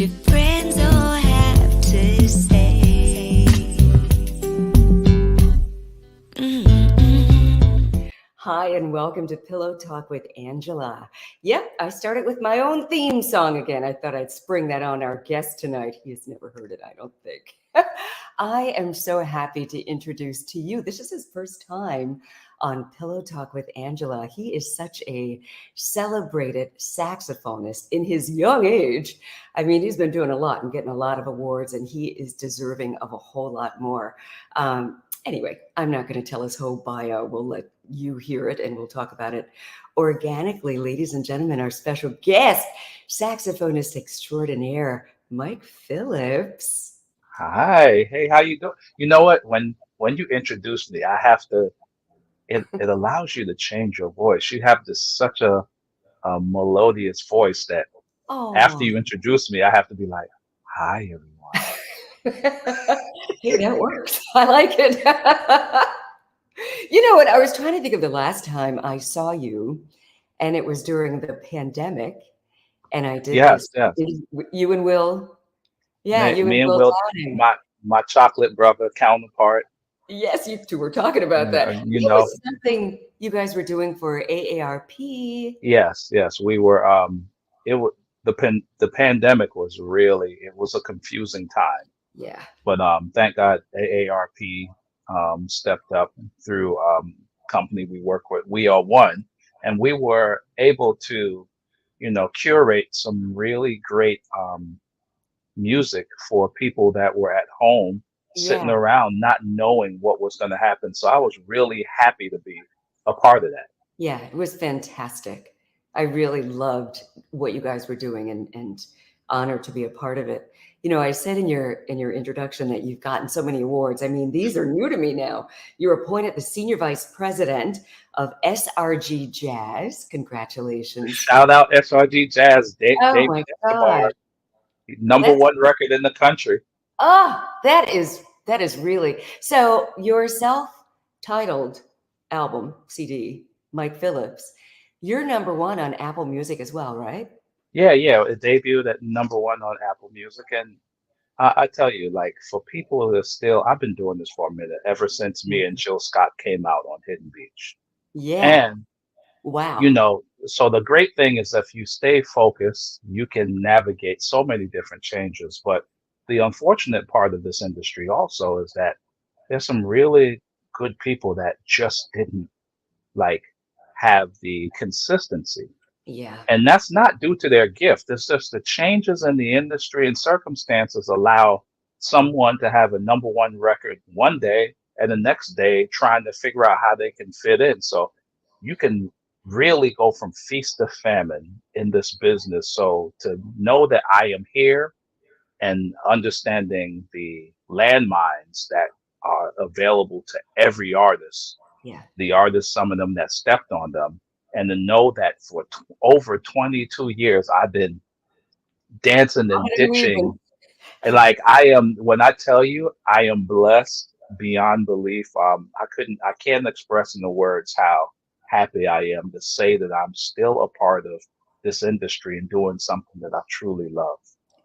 your friends all have to say. Hi, and welcome to Pillow Talk with Angela. Yep, I started with my own theme song again. I thought I'd spring that on our guest tonight. He has never heard it, I don't think. I am so happy to introduce to you, this is his first time on Pillow Talk with Angela. He is such a celebrated saxophonist in his young age. I mean, he's been doing a lot and getting a lot of awards, and he is deserving of a whole lot more. Anyway, I'm not going to tell his whole bio. We'll let you hear it and we'll talk about it organically. Ladies and gentlemen, our special guest, saxophonist extraordinaire, Mike Phillips. Hi, hey, how you doing? You know what? When you introduce me, I have to. It allows you to change your voice. You have this such a melodious voice that after Oh, you introduce me, I have to be like, "Hi, everyone." hey, that works. I like it. You know what? I was trying to think of the last time I saw you, and it was during the pandemic. And I did Yes, this, yes. you and Will. Yeah, you and Me and Will Will, Downing. my chocolate brother counterpart. Yes, you two were talking about that. You It know, was something you guys were doing for AARP. yes. We were. It was the pandemic was really it was a confusing time. Yeah. But thank God AARP stepped up through company we work with. We are one, and we were able to, curate some really great music for people that were at home sitting Yeah. around not knowing what was going to happen. So I was really happy to be a part of that. Yeah, it was fantastic. I really loved what you guys were doing and honored to be a part of it. You know, I said in your introduction that you've gotten so many awards. I mean, these are new to me now. You're appointed the senior vice president of SRG Jazz. Congratulations. Shout out SRG Jazz, Oh David my God. Escobar, number That's one record in the country. that is really so your self-titled album CD, Mike Phillips. You're number one on Apple Music as well, right? Yeah. It debuted at number one on Apple Music, and I tell you, like for people that are still, I've been doing this for a minute, ever since me and Jill Scott came out on Hidden Beach. Yeah. And, Wow. so the great thing is if you stay focused, you can navigate so many different changes. But the unfortunate part of this industry also is that there's some really good people that just didn't like have the consistency. Yeah. And that's not due to their gift. It's just the changes in the industry and circumstances allow someone to have a number one record one day and the next day trying to figure out how they can fit in. So you can really go from feast to famine in this business. So to know that I am here and understanding the landmines that are available to every artist, Yeah. the artists, some of them that stepped on them, and to know that for over 22 years I've been dancing I'm and gonna leaving. ditching. And like I am, when I tell you, I am blessed beyond belief. I can't express in the words how happy I am to say that I'm still a part of this industry and doing something that I truly love.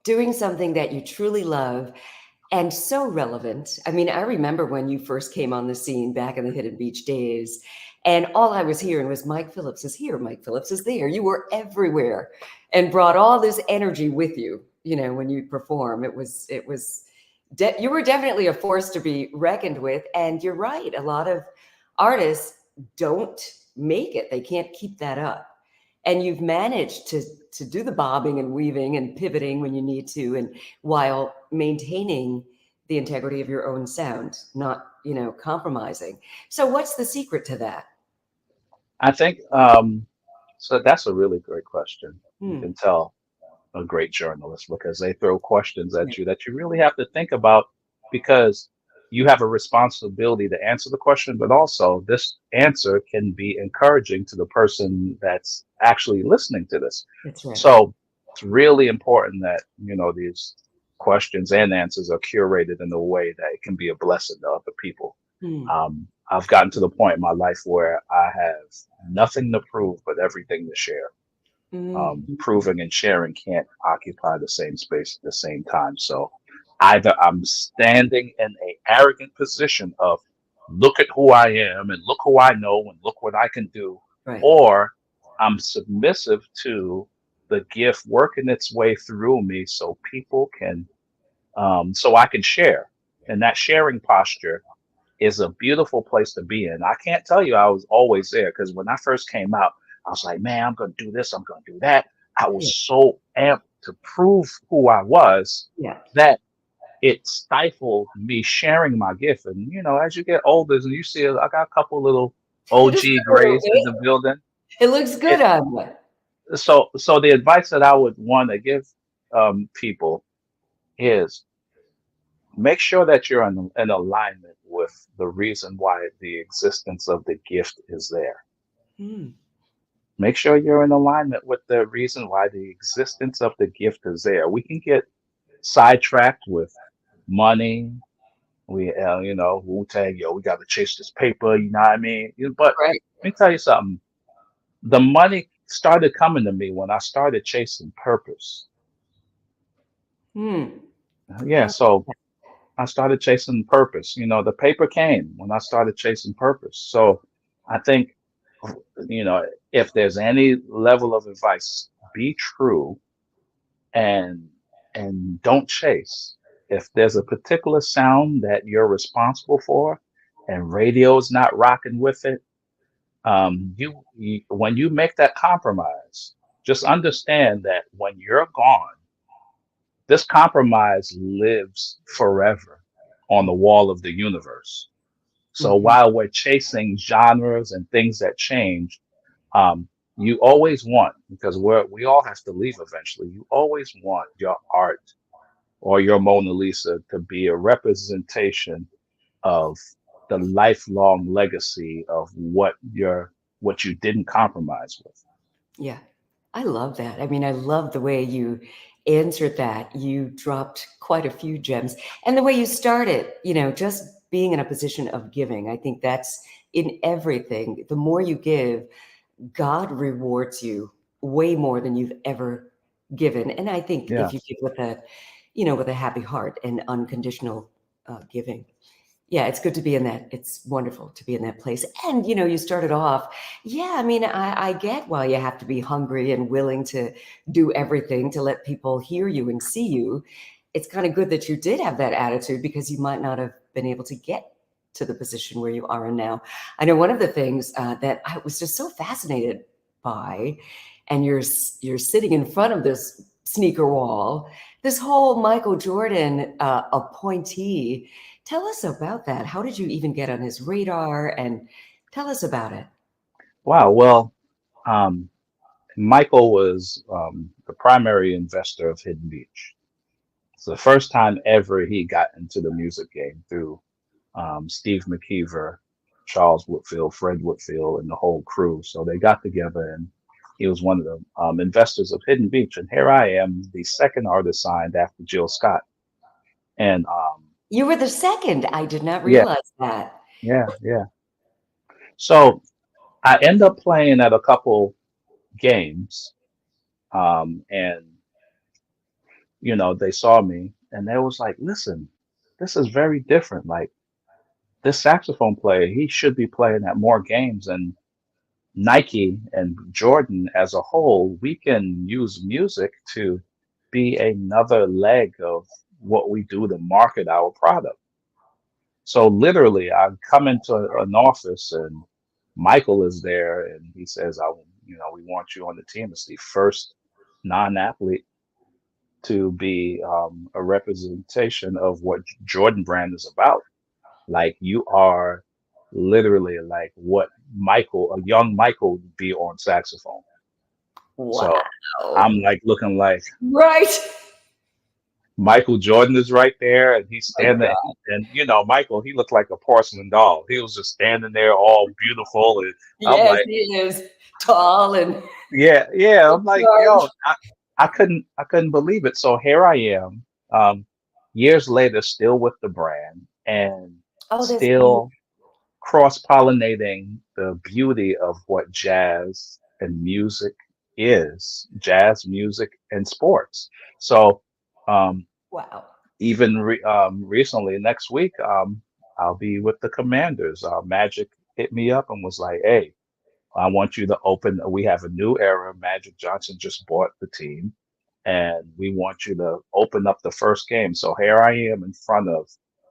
Doing something that you truly love and so relevant. I mean, I remember when you first came on the scene back in the Hidden Beach days, and all I was hearing was Mike Phillips is here, Mike Phillips is there. You were everywhere and brought all this energy with you, you know, when you perform. You were definitely a force to be reckoned with. And you're right, a lot of artists don't make it. They can't keep that up. And you've managed to do the bobbing and weaving and pivoting when you need to, and while maintaining the integrity of your own sound, not, you know, compromising. So what's the secret to that? I think so. That's a really great question. You Hmm. can tell a great journalist because they throw questions at you that you really have to think about because you have a responsibility to answer the question, but also this answer can be encouraging to the person that's actually listening to this. That's right. So it's really important that, these questions and answers are curated in a way that it can be a blessing to other people. Hmm. I've gotten to the point in my life where I have nothing to prove, but everything to share. Mm. Proving and sharing can't occupy the same space at the same time. So either I'm standing in a arrogant position of look at who I am and look who I know and look what I can do, Right. or I'm submissive to the gift working its way through me so people can so I can share. And that sharing posture is a beautiful place to be in. I can't tell you I was always there because when I first came out, I was like, man, I'm going to do this, I'm going to do that. I was Yeah. so amped to prove who I was Yeah. that it stifled me sharing my gift. And, you know, as you get older, and you see, I got a couple little Just OG a little grays in the bit. building. It looks good It, on you. so the advice that I would want to give people is make sure that you're in alignment with the reason why the existence of the gift is there. Mm. Make sure you're in alignment with the reason why the existence of the gift is there. We can get sidetracked with money. You know, Wu Tang, yo, we got to chase this paper. You know what I mean? But Right. let me tell you something. The money started coming to me when I started chasing purpose. Mm. Yeah, I, so I started chasing purpose. You know, the paper came when I started chasing purpose. So I think, you know, if there's any level of advice, be true and don't chase. If there's a particular sound that you're responsible for and radio's not rocking with it, you when you make that compromise, just understand that when you're gone, this compromise lives forever on the wall of the universe. So mhm. while we're chasing genres and things that change, you always want, because we all have to leave eventually, you always want your art or your Mona Lisa to be a representation of the lifelong legacy of what you didn't compromise with. Yeah. I love that. I mean, I love the way you answered that. You dropped quite a few gems. And the way you started, just being in a position of giving. I think that's in everything. The more you give, God rewards you way more than you've ever given. And I think if you Yes. give with a happy heart and unconditional giving. Yeah, it's good to be in that. It's wonderful to be in that place. And, you started off, yeah, I mean, I get why you have to be hungry and willing to do everything to let people hear you and see you. It's kind of good that you did have that attitude because you might not have been able to get to the position where you are now. I know one of the things that I was just so fascinated by, and you're sitting in front of this sneaker wall, this whole Michael Jordan appointee. Tell us about that. How did you even get on his radar? And tell us about it. Wow. Well, um, Michael was the primary investor of Hidden Beach. It's the first time ever he got into the music game through Steve McKeever, Charles Whitfield, Fred Whitfield, and the whole crew. So they got together, and he was one of the investors of Hidden Beach. And here I am, the second artist signed after Jill Scott. And You were the second. I did not yeah, realize that. yeah. So I end up playing at a couple games, and they saw me, and they was like, "Listen, this is very different. Like this saxophone player, he should be playing at more games." And Nike and Jordan as a whole, we can use music to be another leg of what we do to market our product. So literally, I come into an office and Michael is there and he says, we want you on the team. It's the first non-athlete to be a representation of what Jordan Brand is about. Like you are literally like what a young Michael would be on saxophone. So I'm Wow. like looking like Right. Michael Jordan is right there and he's My standing God. and Michael, he looked like a porcelain doll. He was just standing there all beautiful. And I'm Yes, like, he is tall and yeah, yeah. I'm like, large. yo, I couldn't believe it. So here I am, years later, still with the brand and Oh, that's still beautiful. cross-pollinating the beauty of what jazz and music. is jazz music and sports. So um, Wow. even recently, next week, I'll be with the Commanders. Magic hit me up and was like, "Hey, I want you to open. We have a new era. Magic Johnson just bought the team, and we want you to open up the first game." So here I am in front of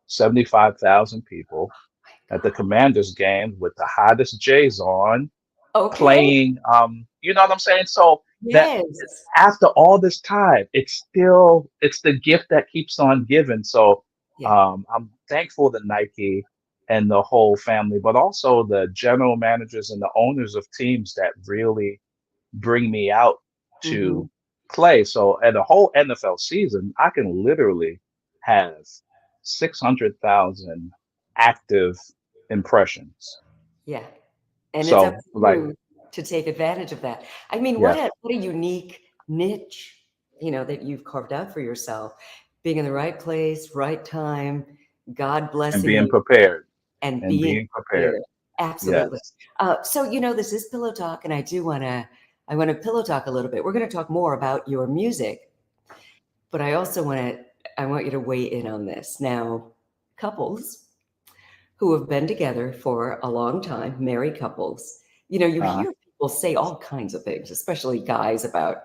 75,000 people at the Commanders game with the hottest Jays on, Okay. playing. You know what I'm saying? So that Yes. after all this time, it's the gift that keeps on giving. So Yeah. I'm thankful to Nike and the whole family, but also the general managers and the owners of teams that really bring me out Mm-hmm. to play. So at a whole NFL season, I can literally have 600,000 active impressions. Yeah. And it's up So to like, you to take advantage of that. I mean, yeah, what a unique niche, that you've carved out for yourself. Being in the right place, right time, God and blessing being you, prepared and and being being prepared. prepared. Absolutely. Yes. So this is Pillow Talk, and I want to pillow talk a little bit. We're going to talk more about your music, but I want you to weigh in on this. Now, couples who have been together for a long time, married couples, you Uh-huh. hear people say all kinds of things, especially guys about,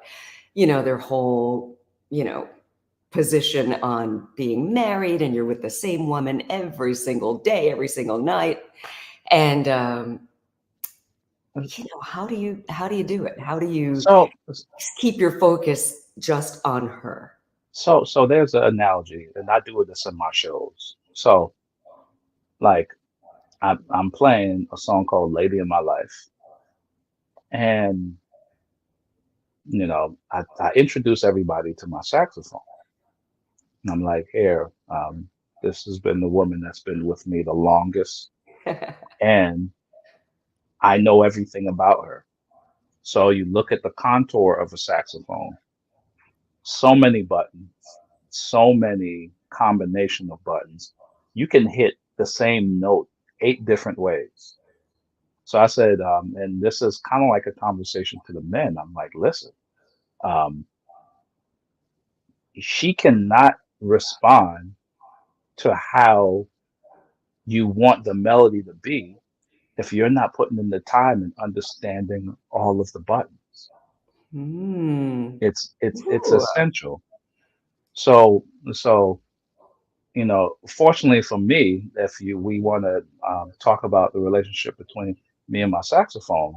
their whole, you know, position on being married, and you're with the same woman every single day, every single night. And, how do you do it? How do you So, keep your focus just on her? so there's an analogy, and I do this in my shows. So, like, I'm playing a song called "Lady in My Life," and I introduce everybody to my saxophone. And I'm like, here, this has been the woman that's been with me the longest, and I know everything about her. So you look at the contour of a saxophone, so many buttons, so many combination of buttons. You can hit the same note 8 different ways. So I said, and this is kind of like a conversation to the men. I'm like, listen, um, she cannot respond to how you want the melody to be if you're not putting in the time and understanding all of the buttons. Hmm. It's Ooh. essential. So fortunately for me, if you we want to talk about the relationship between me and my saxophone,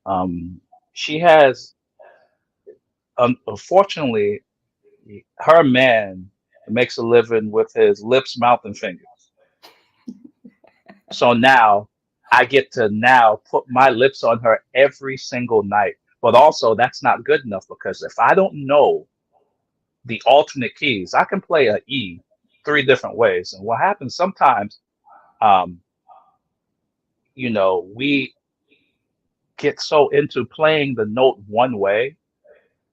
um, she has, unfortunately, her man makes a living with his lips, mouth, and fingers. So now I get to now put my lips on her every single night. But also, that's not good enough because if I don't know the alternate keys, I can play a E 3 different ways. And what happens sometimes, um, we get so into playing the note one way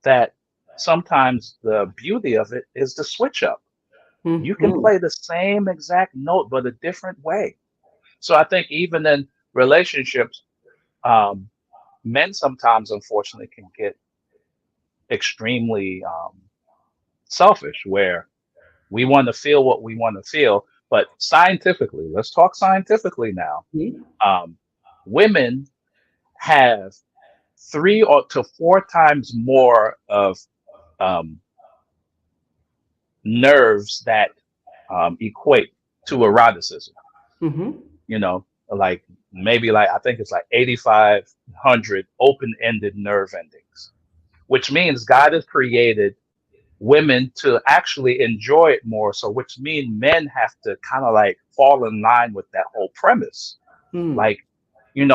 that sometimes the beauty of it is the switch up. You can Mhm. play the same exact note, but a different way. So I think even in relationships, um, men sometimes, unfortunately, can get extremely selfish, where we want to feel what we want to feel. But scientifically, let's talk scientifically now. Mhm. Um, Women have 3 to 4 times more of um, nerves that equate to eroticism. Mhm. Like maybe like I think it's like 8,500 open-ended nerve endings, which means God has created women to actually enjoy it more. So, which means men have to kind of like fall in line with that whole premise. Mm. Like,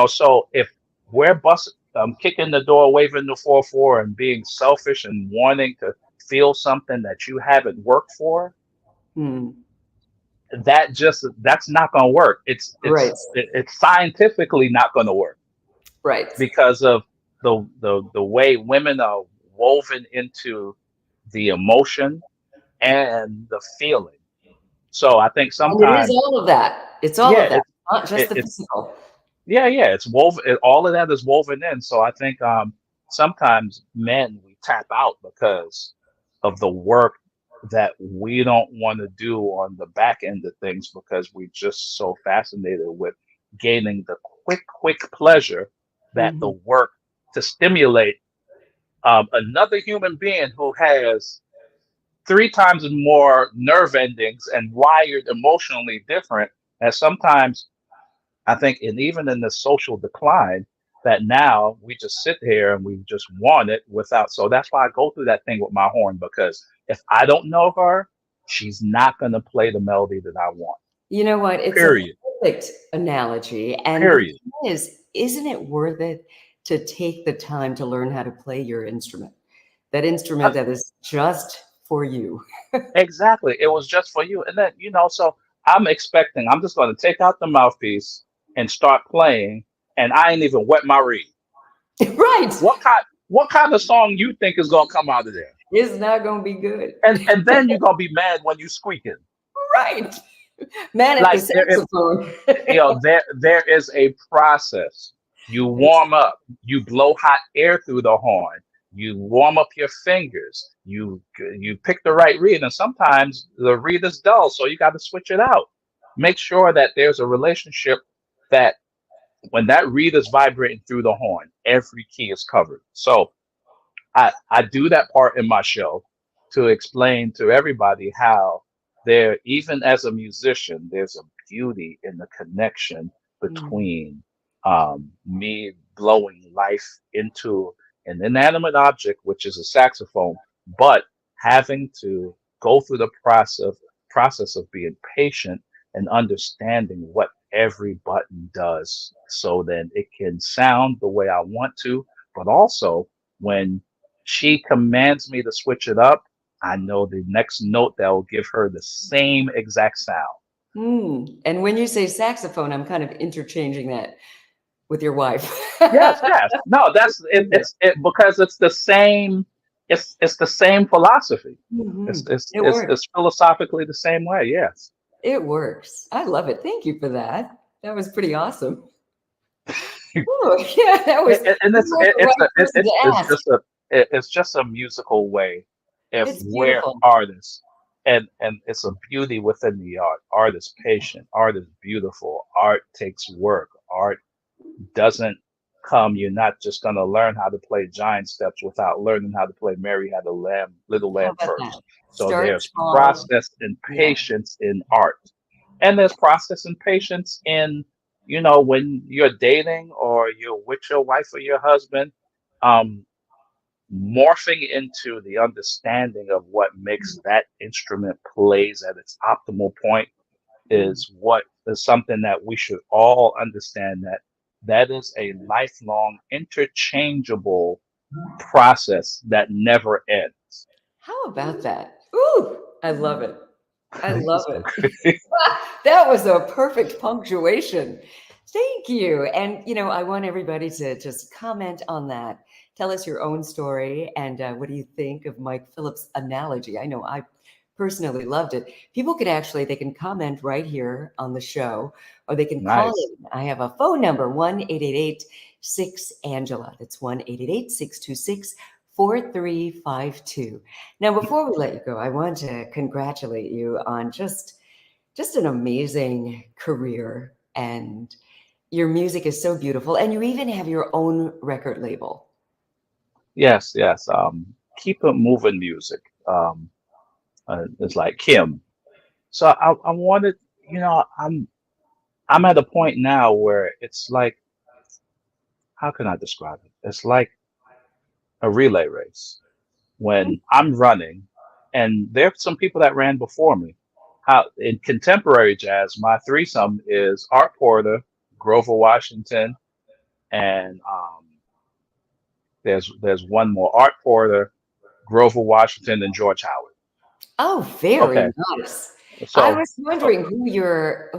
so if we're kicking the door, waving the 4-4, and being selfish and wanting to feel something that you haven't worked for, Mm. that's not going to work. Right. It's scientifically not going to work Right. because of the way women are woven into the emotion and the feeling. So I think And it is sometimes, all of that. It's all yeah, of that, not just the it's physical. yeah, it's woven. All of that is woven in. So I think sometimes men, we tap out because of the work that we don't want to do on the back end of things because we're just so fascinated with gaining the quick pleasure that the Mhm. work to stimulate another human being who has three times more nerve endings and wired emotionally different. And sometimes I think, and even in the social decline, that now we just sit here and we just want it without. So that's why I go through that thing with my horn because if I don't know her, she's not going to play the melody that I want. You know what? It's a Period. perfect analogy. And the Period. thing is, isn't it worth it to take the time to learn how to play your instrument? That Uh, instrument that is just for you. exactly. It was just for you. And then, so I'm expecting, I'm just going to take out the mouthpiece and start playing, and I ain't even wet my reed. Right. What kind of song you think is gonna come out of there? It's not going to be good. And then you're gonna be mad when you squeaking. Right. Man at the Like saxophone. there is a process. You It's warm up, you blow hot air through the horn, you warm up your fingers, you pick the right reed, and sometimes the reed is dull, so you got to switch it out. Make sure that there's a relationship that when that reed is vibrating through the horn, every key is covered. So I do that part in my show to explain to everybody how there, even as a musician, there's a beauty in the connection mm, between me blowing life into an inanimate object, which is a saxophone, but having to go through the process of being patient and understanding what every button does so then it can sound the way I want to, but also when she commands me to switch it up, I know the next note that will give her the same exact sound. And when you say saxophone, I'm kind of interchanging that with your wife. Yes, yes. No, that's it, it because it's the same. It's the same philosophy. It's Mhm. it's It it's, works. it's philosophically the same way. Yes. It works. I love it. Thank you for that. That was pretty awesome. Oh, yeah, that was And you were the right person to ask. it's just a musical way if It's we're beautiful. artists and it's a beauty within the art. Art is patient, art is beautiful, art takes work, art doesn't come. You're not just going to learn how to play giant steps without learning how to play Mary Had a Lamb, Little How Lamb about that? first. So Start there's small. process and Yeah. patience in art. And there's process and patience in, when you're dating or you're with your wife or your husband, um, morphing into the understanding of what makes that instrument plays at its optimal point Mm. is what is something that we should all understand that that is a lifelong interchangeable process that never ends. How about that? Ooh, I love it. I love So, it. That was a perfect punctuation. Thank you. And, I want everybody to just comment on that. Tell us your own story and what do you think of Mike Phillips' analogy? I know I personally loved it. People could actually, they can comment right here on the show or they can call nice. in. I have a phone number, 1-888-6-ANGELA. That's 1-888-626-4352. Now, before we let you go, I want to congratulate you on just an amazing career, and your music is so beautiful, and you even have your own record label. Yes, yes. Keep it moving music. It's like Kim. So I wanted, I'm at a point now where it's like, how can I describe it? It's like a relay race when I'm running, and there's some people that ran before me. How in contemporary jazz, my threesome is Art Porter, Grover Washington, and there's one more: Art Porter, Grover Washington, and George Howard. Oh, very Okay, nice. I so was wondering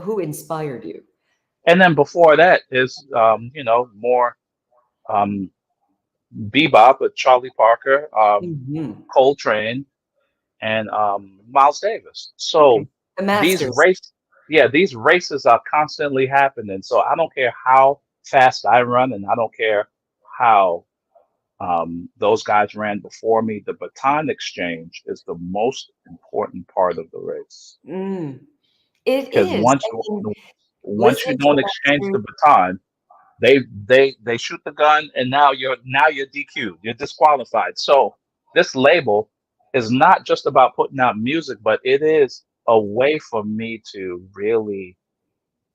who inspired you. and then before that is more um, bebop with Charlie Parker, Mhm. Coltrane, and Miles Davis. Okay. So The these Masters. race, yeah, these races are constantly happening. So I don't care how fast I run, and I don't care how Those guys ran before me. The baton exchange is the most important part of the race Mm, it because is. I mean, once you listening to don't the exchange the masters. baton, they shoot the gun, and now you're DQ'd. You're disqualified. So this label is not just about putting out music, but it is a way for me to really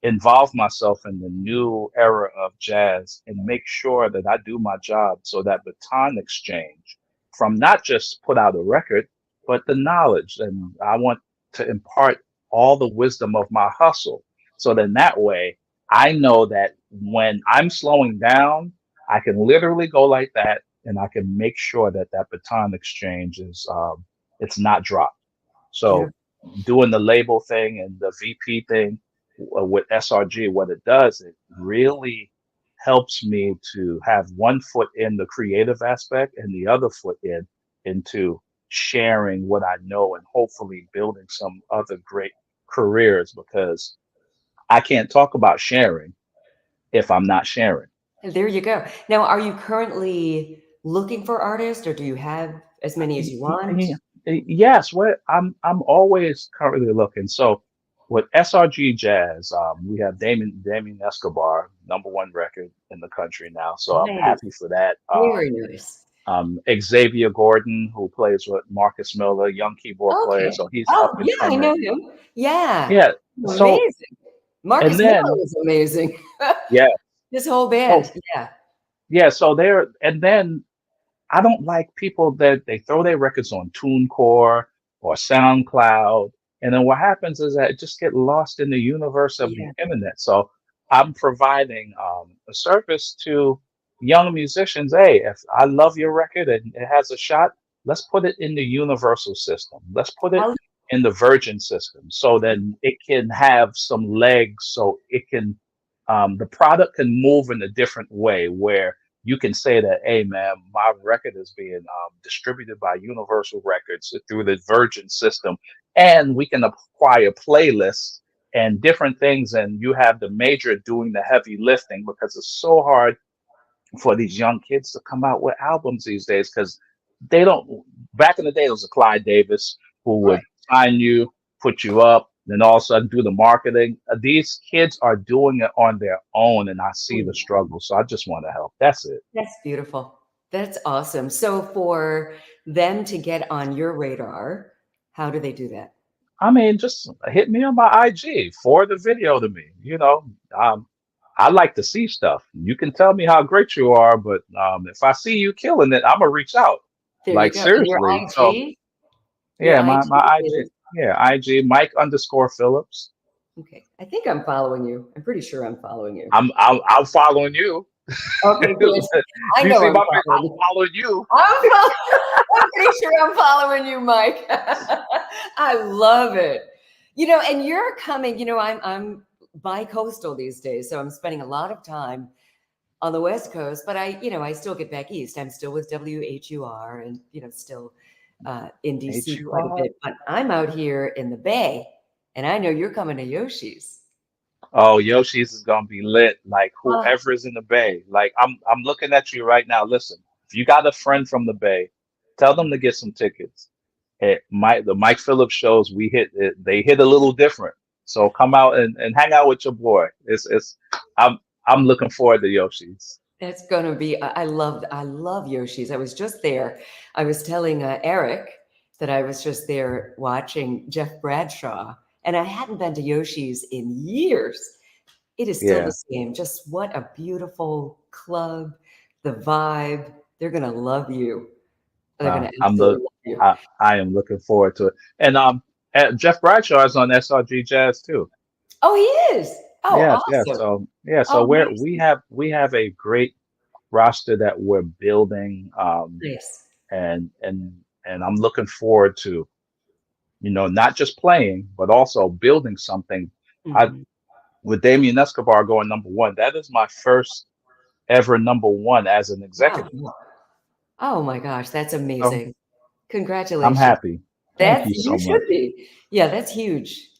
involve myself in the new era of jazz and make sure that I do my job, so that baton exchange from not just put out a record, but the knowledge. And I want to impart all the wisdom of my hustle. So then that way I know that when I'm slowing down, I can literally go like that, and I can make sure that that baton exchange is it's not dropped. So Beautiful. doing the label thing and the VP thing with SRG, what it does, it really helps me to have one foot in the creative aspect and the other foot into sharing what I know and hopefully building some other great careers, because I can't talk about sharing if I'm not sharing. There you go. Now, are you currently looking for artists, or do you have as many as Y- you y- want? y- Yes, what I'm always currently looking. So with SRG Jazz, we have Damien Escobar, #1 record in the country now. So I'm Nice. happy for that. Very nice. Xavier Gordon, who plays with Marcus Miller, young keyboard player. Okay. So he's up Oh, and yeah, I coming. know him. Yeah. Yeah. So Amazing. and Marcus Miller then was amazing. yeah. This whole band. So Yeah. yeah. So there and then I don't like people that they throw their records on TuneCore or SoundCloud, and then what happens is that it just get lost in the universe of the Yeah. internet. So I'm providing a service to young musicians. Hey, if I love your record and it has a shot, let's put it in the universal system. Let's put it How in the Virgin system, so then it can have some legs, so it can the product can move in a different way where you can say that, hey man, my record is being distributed by Universal Records through the Virgin system, and we can acquire playlists and different things, and you have the major doing the heavy lifting, because it's so hard for these young kids to come out with albums these days, because they don't. Back in the day, it was a Clyde Davis who right. would sign you, put you up, then all of a sudden do the marketing. These kids are doing it on their own, and I see the Mm, struggle. So I just want to help. That's it. that's beautiful. That's awesome. So for them to get on your radar, how do they do that? I mean, just hit me on my IG, forward the video to me. Um, I like to see stuff. You can tell me how great you are, but if I see you killing it, I'm gonna reach out. There you Like go. And your seriously. So IG, your yeah, my IG my IG, is yeah, IG Mike_Phillips. okay. I think I'm following you. I'm pretty sure I'm following you. I'm following you. Okay, good. I You know see I'm my face? following I'm you. following you. I'm pretty sure I'm following you, Mike. I love it. And you're coming, I'm bi-coastal these days, so I'm spending a lot of time on the West Coast, but I still get back east. I'm still with WHUR and, still in DC quite a HUR. bit, but I'm out here in the Bay, and I know you're coming to Yoshi's. Oh, Yoshi's is gonna be lit. Like Ah, whoever is in the Bay. Like I'm looking at you right now. Listen, if you got a friend from the Bay, tell them to get some tickets. The Mike Phillips shows we hit it, they hit a little different. So come out and hang out with your boy. It's I'm looking forward to Yoshi's. that's gonna be. I love Yoshi's. I was just there. I was telling Eric that I was just there watching Jeff Bradshaw, and I hadn't been to Yoshi's in years. It is still the Yeah. same. Just what a beautiful club. The vibe. They're gonna love you. They're gonna I'm absolutely the love you. I am looking forward to it. And Jeff Bradshaw is on SRG Jazz too. Oh, he is. Oh, Yes, yes. awesome. So yeah, so Oh, we're nice, we have a great roster that we're building, nice. and I'm looking forward to, not just playing, but also building something. I Mhm. With Damien Escobar going #1, that is my first ever #1 as an Wow. executive. Oh my gosh, that's So amazing. I'm Congratulations. happy. Thank That's you you so much. should be. Yeah, that's huge.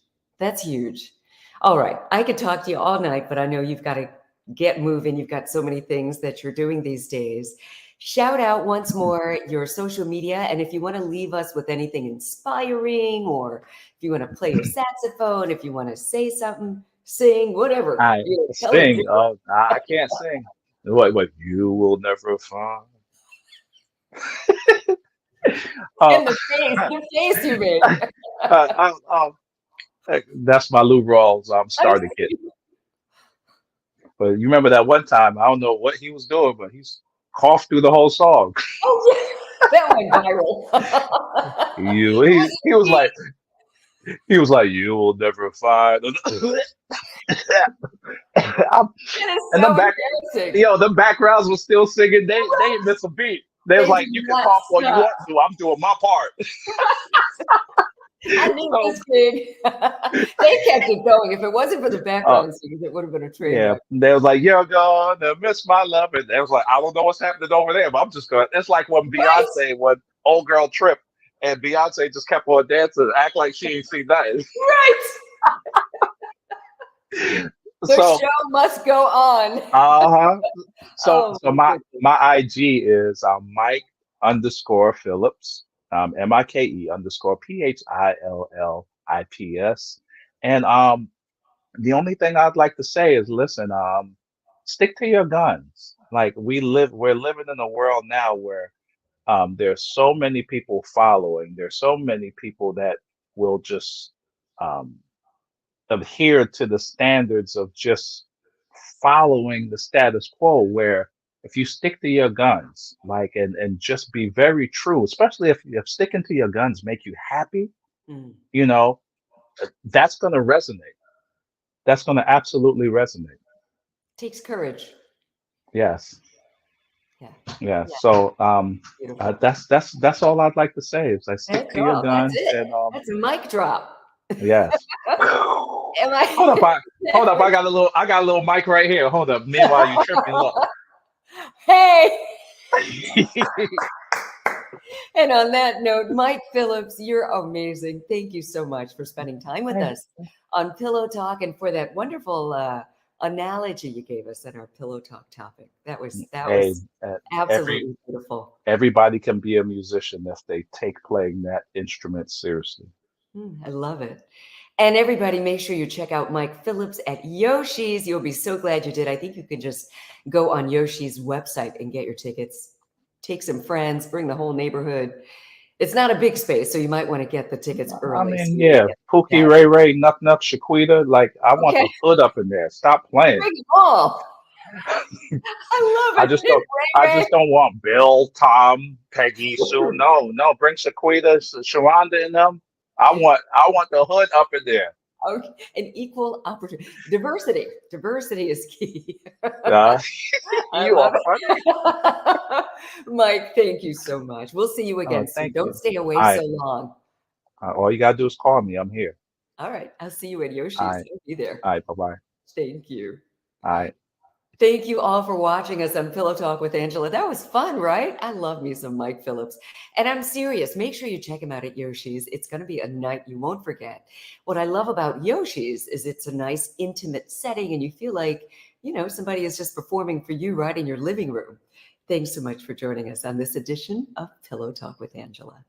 That's huge. All right. I could talk to you all night, but I know you've got to get moving. You've got so many things that you're doing these days. Shout out once more your social media. And if you want to leave us with anything inspiring, or if you want to play your saxophone, if you want to say something, sing, whatever, I tell us. sing. I can't sing. What you will never find. Uh, And the face you made. uh, uh, um, that's my Lou Rawls I'm starter kit. But you remember that one time? I don't know what he was doing, but he's coughed through the whole song. Oh, yeah. That went viral. You, It was he was me. like, you will never find. I'm- It is and so them embarrassing. the backgrounds was still singing. They didn't miss a beat. They was They like, did you can not cough all you stop. want to. I'm doing my part. I knew So, this big. They kept it going. If it wasn't for the uh, background singers, it would have been a train yeah, wreck. they was like, you're gonna miss my love, and they was like, I don't know what's happening over there, but I'm just gonna. It's like Right? when old girl tripped, and Beyonce just kept on dancing, act like she ain't seen nothing. Right. The So, show must go on. uh-huh. So, Oh so my my goodness. my IG is Mike underscore Phillips, MIKE underscore PHILLIPS, and the only thing I'd like to say is, listen, stick to your guns. Like we're living in a world now where there's so many people following. There's so many people that will just um, adhere to the standards of just following the status quo. Where if you stick to your guns, like and just be very true, especially if sticking to your guns make you happy, Mm. you know, that's going to resonate. That's going to absolutely resonate. Takes courage. Yes. Yeah. Yeah. Yeah. So Beautiful. that's all I'd like to say is I stick That's to your all. That's guns it. and That's a mic drop. yes. Am Hold up, I? hold up. I got a little mic right here. Hold up. Meanwhile, you tripping. Look. Hey. And on that note, Mike Phillips, you're amazing. Thank you so much for spending time with Hey, us on Pillow Talk and for that wonderful analogy you gave us at our Pillow Talk topic. That hey, was uh, every absolutely beautiful. everybody can be a musician if they take playing that instrument seriously. I love it. And everybody, make sure you check out Mike Phillips at Yoshi's. You'll be so glad you did. I think you can just go on Yoshi's website and get your tickets. Take some friends, bring the whole neighborhood. It's not a big space, so you might want to get the tickets I early so mean, you can yeah, get Pookie, that. Ray Ray, Nuck Nuck, Shaquita. Like, I want Okay, the hood up in there. Stop playing. bring them all. I love I it. just Hit don't. I Ray just don't want Bill, Tom, Peggy, Sue. Ray. No, no. Bring Shaquita, Sharonda, and them. I want the hood up in there. Okay. An equal opportunity. Diversity. Diversity is key. Uh, I you are love funny. it. Mike, thank you so much. We'll see you again soon. Thank Don't you. stay away All so right. long. All you gotta do is call me. I'm here. All right. I'll see you at All Yoshi's. right. I'll be there. All right. Bye bye. Thank you. All right. Thank you all for watching us on Pillow Talk with Angela. That was fun, right? I love me some Mike Phillips. And I'm serious. Make sure you check him out at Yoshi's. It's going to be a night you won't forget. What I love about Yoshi's is it's a nice, intimate setting, and you feel like, somebody is just performing for you right in your living room. Thanks so much for joining us on this edition of Pillow Talk with Angela.